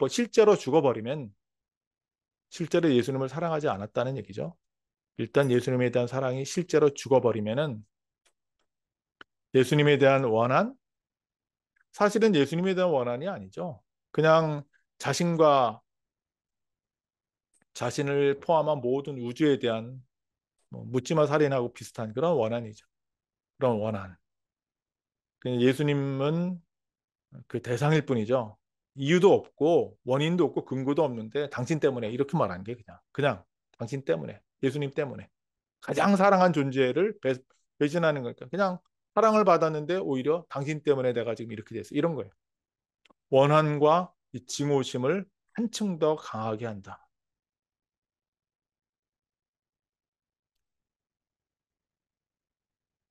실제로 죽어버리면 실제로 예수님을 사랑하지 않았다는 얘기죠. 일단 예수님에 대한 사랑이 실제로 죽어버리면은 예수님에 대한 원한, 사실은 예수님에 대한 원한이 아니죠. 그냥 자신과 자신을 포함한 모든 우주에 대한 묻지마 살인하고 비슷한 그런 원한이죠. 그런 원한. 예수님은 그 대상일 뿐이죠. 이유도 없고 원인도 없고 근거도 없는데 당신 때문에 이렇게 말한 게 그냥 당신 때문에 예수님 때문에 가장 사랑한 존재를 배신하는 거니까 그냥 사랑을 받았는데 오히려 당신 때문에 내가 지금 이렇게 됐어 이런 거예요. 원한과 이 증오심을 한층 더 강하게 한다.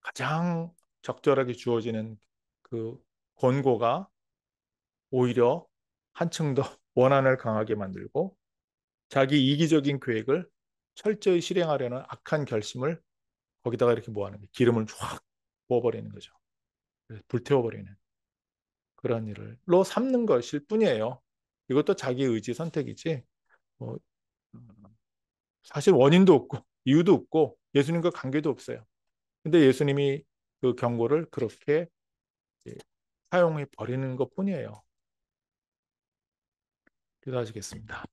가장 적절하게 주어지는 그 권고가 오히려 한층 더 원한을 강하게 만들고 자기 이기적인 계획을 철저히 실행하려는 악한 결심을 거기다가 이렇게 뭐하는 거예요. 기름을 확 부어버리는 거죠. 불태워버리는 그런 일로 삼는 것일 뿐이에요. 이것도 자기 의지 선택이지 뭐, 사실 원인도 없고 이유도 없고 예수님과 관계도 없어요. 근데 예수님이 그 경고를 그렇게 사용해 버리는 것 뿐이에요. 기도하시겠습니다.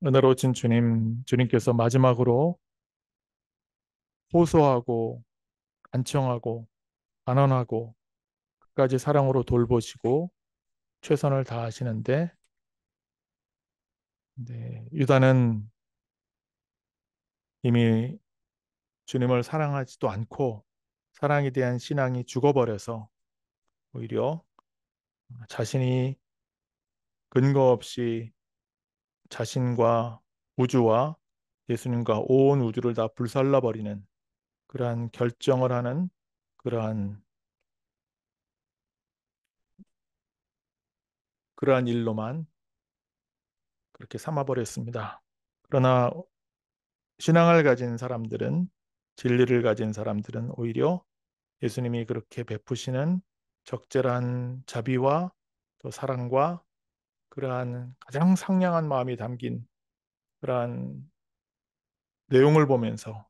은혜로우신 주님, 주님께서 마지막으로 호소하고 간청하고 단언하고 끝까지 사랑으로 돌보시고 최선을 다하시는데 유다는 이미 주님을 사랑하지도 않고 사랑에 대한 신앙이 죽어버려서 오히려 자신이 근거 없이 자신과 우주와 예수님과 온 우주를 다 불살라버리는 그러한 결정을 하는 그러한 일로만 그렇게 삼아버렸습니다. 그러나 신앙을 가진 사람들은 진리를 가진 사람들은 오히려 예수님이 그렇게 베푸시는 적절한 자비와 또 사랑과 그러한 가장 상냥한 마음이 담긴 그러한 내용을 보면서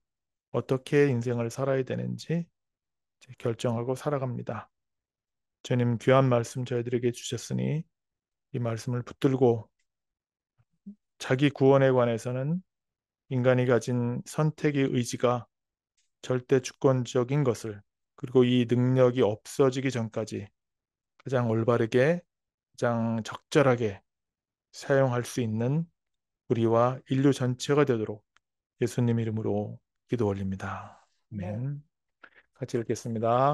어떻게 인생을 살아야 되는지 결정하고 살아갑니다. 주님 귀한 말씀 저희들에게 주셨으니 이 말씀을 붙들고 자기 구원에 관해서는 인간이 가진 선택의 의지가 절대 주권적인 것을 그리고 이 능력이 없어지기 전까지 가장 올바르게 가장 적절하게 사용할 수 있는 우리와 인류 전체가 되도록 예수님 이름으로 기도 올립니다. 아멘. 같이 읽겠습니다.